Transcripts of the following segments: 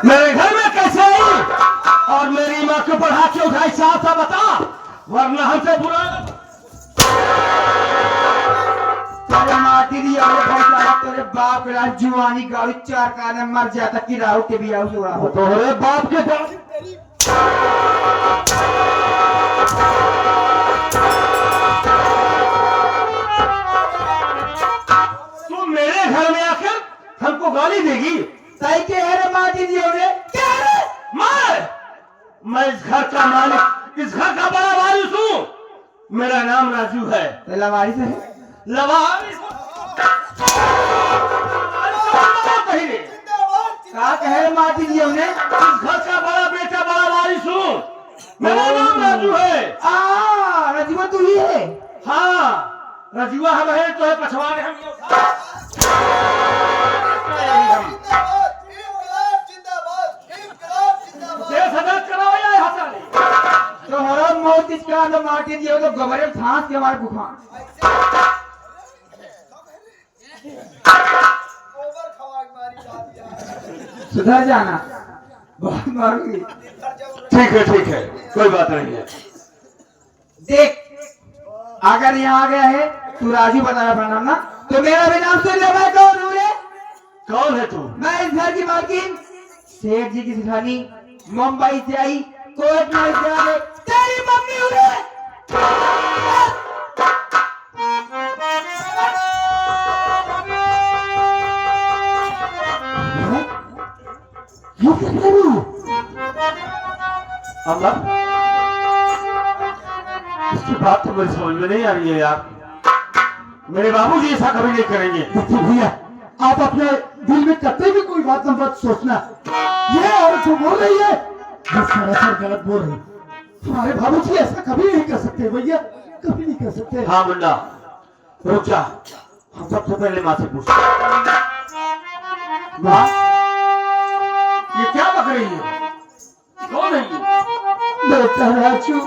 मेरे घर में कैसे आई और मेरी माँ के ऊपर हाथ क्यों उठाई? साफ सा बता, वरना हमसे बुरा। तेरे माटी दी और भाई तेरे बाप का जुआनी गाड़ी चार काने मर जाता कि राहु के भी आउ जोड़ा हो तो रे बाप के गाड़ी तेरी। तू मेरे घर में आकर हमको गाली देगी? सही के है रे माटी दी और क्या रे? मैं इस घर का मालिक, इस घर का बड़ा वारिस हूँ। मेरा नाम राजू है। लवारी से है लवारिस का कहे रे माटी दी और इस घर का बड़ा बेटा, बड़ा वारिस हूँ। मेरा नाम राजू है। रजुआ तू ही है? हाँ, रजुआ हम है तो है पछवाड़े हम। तो हर मौत इसका तो माटी दी तो गोबरे फांस के हमारे बुखार सुधर जाना, बहुत मारूंगी। ठीक है, कोई बात नहीं है। देख, अगर यहाँ आ गया है तू राजू बताया अपना नाम ना, तो मेरा भी नाम सुन ले। मैं कौन हूँ रे? कौन है तू? मैं इस घर की मालकिन सेठ जी की सिठानी, मुंबई से आई, कोर्ट में से आ गए, तेरी मम्मी हूँ रे। ये क्या कर रही हो? अम्मा, इसकी बात तो मेरी समझ में नहीं आ रही है यार। मेरे बाबूजी ऐसा कभी नहीं करेंगे। भैया, आप अपने दिल में कभी भी कोई बात मत सोचना। ये औरत जो बोल रही है वो सरासर गलत बोल रही है। हमारे बाबूजी ऐसा कभी नहीं कर सकते भैया, कभी नहीं कर सकते। हाँ मुन्ना, रुक जा, हम सबसे पहले माँ से पूछते। माँ, ये क्या बक रही है? कौन है ये? बेटा राजू,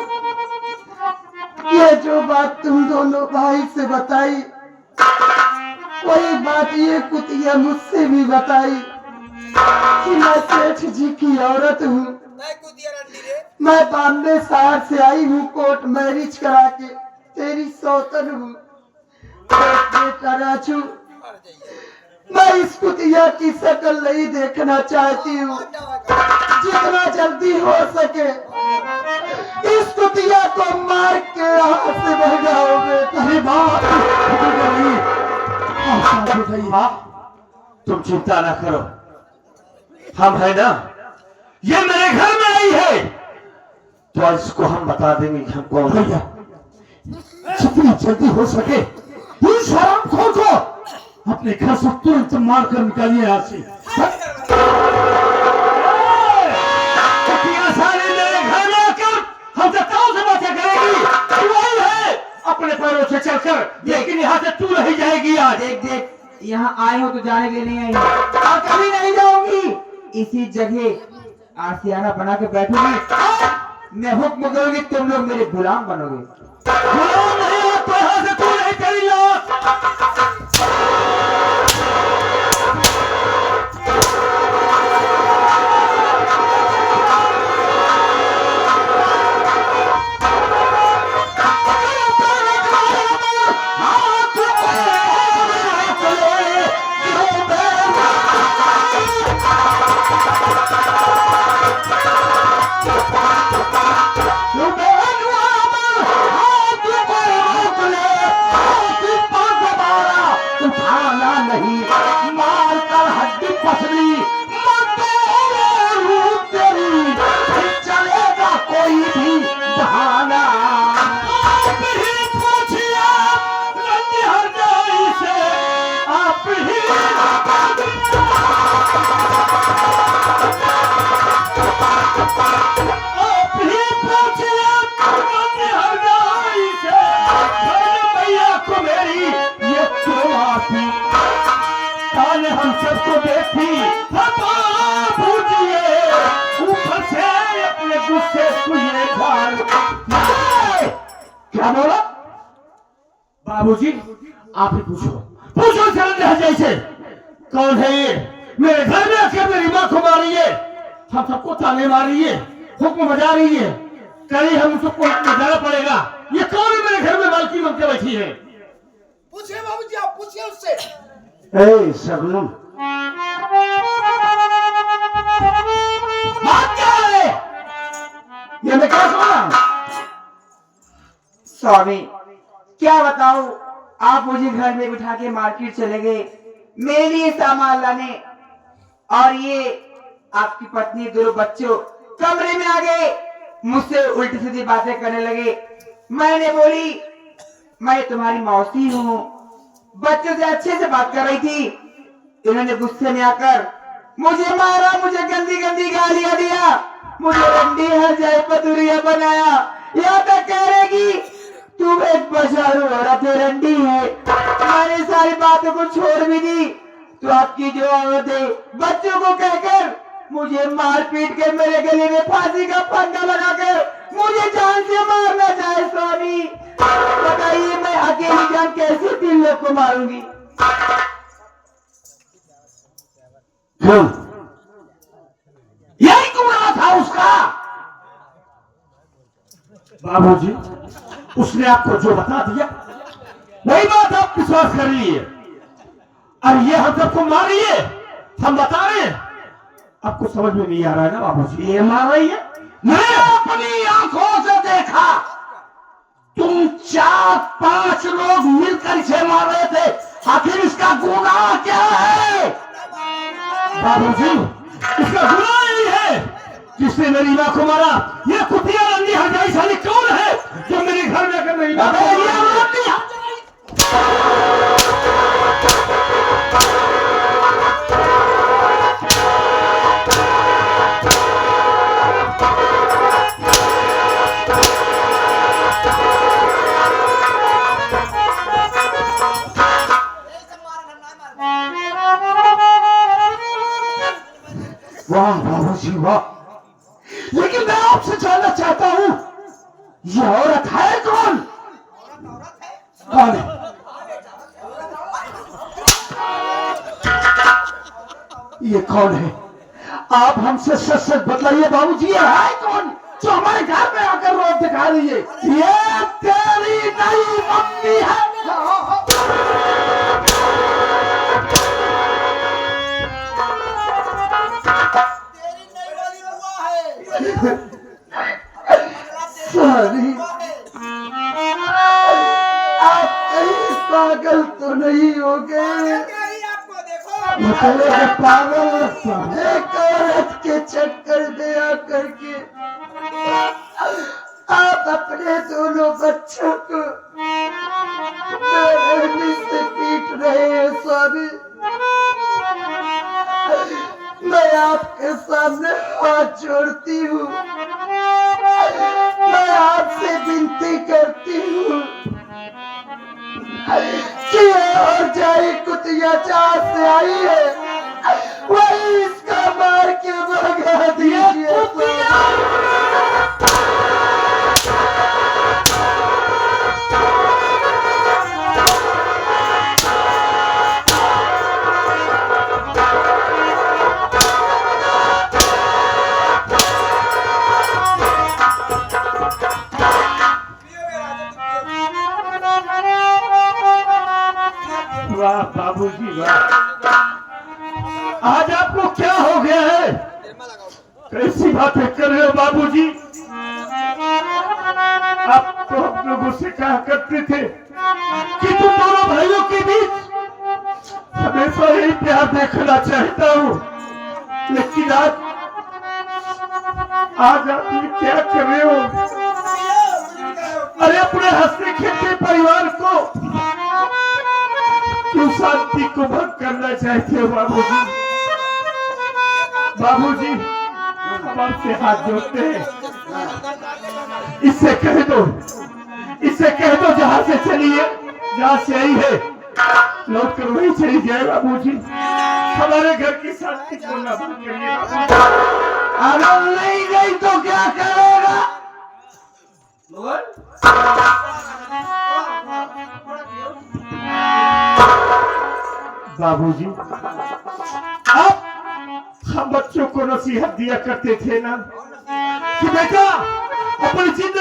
ये जो बात तुम दोनों भाई से बताई, वही बात ये कुतिया मुझसे भी बताई कि मैं सेठ जी की औरत हूँ। मैं बॉम्बे शहर से आई हूँ कोर्ट मैरिज करा के, तेरी सौतन हूँ। बेटा राजू, मैं इस कुतिया की शक्ल नहीं देखना चाहती हूँ। जितना जल्दी हो सके इस कुतिया को मार के यहाँ से भगाओगे। अरे बाप, माँ, तुम चिंता ना करो, हम है ना। ये मेरे घर में आई है तो इसको हम बता देंगे कि हम कौन है। भैया, जितनी जल्दी हो सके इस हरामखोर को अपने घर से तुरंत मार कर निकालिए यहाँ से। मेरे घर में आकर हम सत्ताओं से बातें करेगी कि वही है अपने पैरों से चलकर, लेकिन यहाँ से तू नहीं जाएगी आज। देख देख, यहाँ आए हो तो जाने के लिए नहीं आई हो, और कभी नहीं जाऊंगी। इसी जगह आशियाना बना के बैठूंगी, मैं हुक्म करूंगी, तुम लोग मेरे गुलाम बनोगे। गुलाम नहीं हो तो यहाँ से तू नहीं तेरी लाश। हम सबको देखी ऊपर से अपने गुस्से को ये क्या बोला? बाबूजी, आप ही पूछो जरा जैसे कौन है ये? मेरे घर में आके मेरी माँ को मारी है। हम सबको ताने मार रही है, हुक्म बजा रही है, कहीं हम सबको बजाना पड़ेगा। ये कौन है मेरे घर में मालकी बन के बैठी है? पूछिए बाबूजी, आप पूछिए उससे। ए शबनम, बात क्या है? ये मैं क्या सुना? स्वामी क्या बताऊं, आप मुझे घर में बिठा के मार्केट चले गए मेरे लिए सामान लाने, और ये आपकी पत्नी दोनों बच्चों कमरे में आ गए, मुझसे उल्टी सीधी बातें करने लगे। मैंने बोली मैं तुम्हारी मौसी हूँ, बच्चों से अच्छे से बात कर रही थी। इन्होंने गुस्से में आकर मुझे मारा, मुझे गंदी गंदी गालियां दिया, मुझे रंडी है जय पतुरिया बनाया, यहाँ तक कह रहे कि तू एक बचारू औरत है, रंडी है। मैंने सारी बातों को छोड़ भी दी तो आपकी जो औरत है बच्चों को कहकर मुझे मार पीट के मेरे गले में फांसी का फंदा लगाकर मुझे जान से मारना चाहे। स्वामी बताइए मैं अकेली जान कैसे 3 लोग को मारूंगी? क्यों? यही गुनाह था उसका। बाबूजी, उसने आपको जो बता दिया वही बात आप विश्वास कर लिए। और ये हम सबको मार रही है, हम बता रहे हैं। आपको समझ में नहीं आ रहा है ना बाबूजी? ये मार रही है। मैं अपनी आंखों से देखा, तुम 4-5 लोग मिलकर इसे मार रहे थे। आखिर इसका गुनाह क्या है? बाबूजी, इसका गुनाह यही है जिसने मेरी माँ को मारा। ये कुतिया रंडी हजाई साली कौन है जो मेरे घर में आकर मेरी माँ को मार दिया? वाह बाबूजी वाह, लेकिन मैं आपसे जानना चाहता हूं ये औरत है कौन? कौन है? ये कौन है? आप हमसे सच सच बतलाइए बाबूजी, ये है कौन जो हमारे घर में आकर रोड दिखा रही है? ये तेरी नई मम्मी है। सॉरी, आप कहीं पागल तो नहीं हो गए? मतलब पागल एक औरत के चक्कर में आकर के आप अपने दोनों बच्चों को बेरहमी से पीट रहे हैं। स्वामी, मैं आपके सामने हाथ जोड़ती हूँ, मैं आपसे विनती करती हूँ कि और जाए कुतिया जहाँ से आई है वही इसका मार के भगा दीजिए। वाह बाबूजी वाह, आज आपको क्या हो गया है? कैसी बातें कर रहे हो बाबूजी? आप तो हम लोगों से कहा करते थे कि तुम दोनों भाइयों के बीच हमेशा ही प्यार देखना चाहता हूँ, लेकिन आज आप ये क्या कर रहे हो? अरे अपने हंसते खेलते परिवार को क्यों शांति को भंग करना चाहते हो बाबूजी? बाबूजी, हम आपसे हाथ जोड़ते हैं, इससे कह दो जहां से चली है, जहां से आई है, लौट कर वही चली जाए बाबूजी। हमारे घर की शांति को न भंग करिए बाबूजी। अगर नहीं गई तो क्या करेगा? बाबूजी, आप हम बच्चों को नसीहत दिया करते थे ना कि बेटा अपनी जिंदगी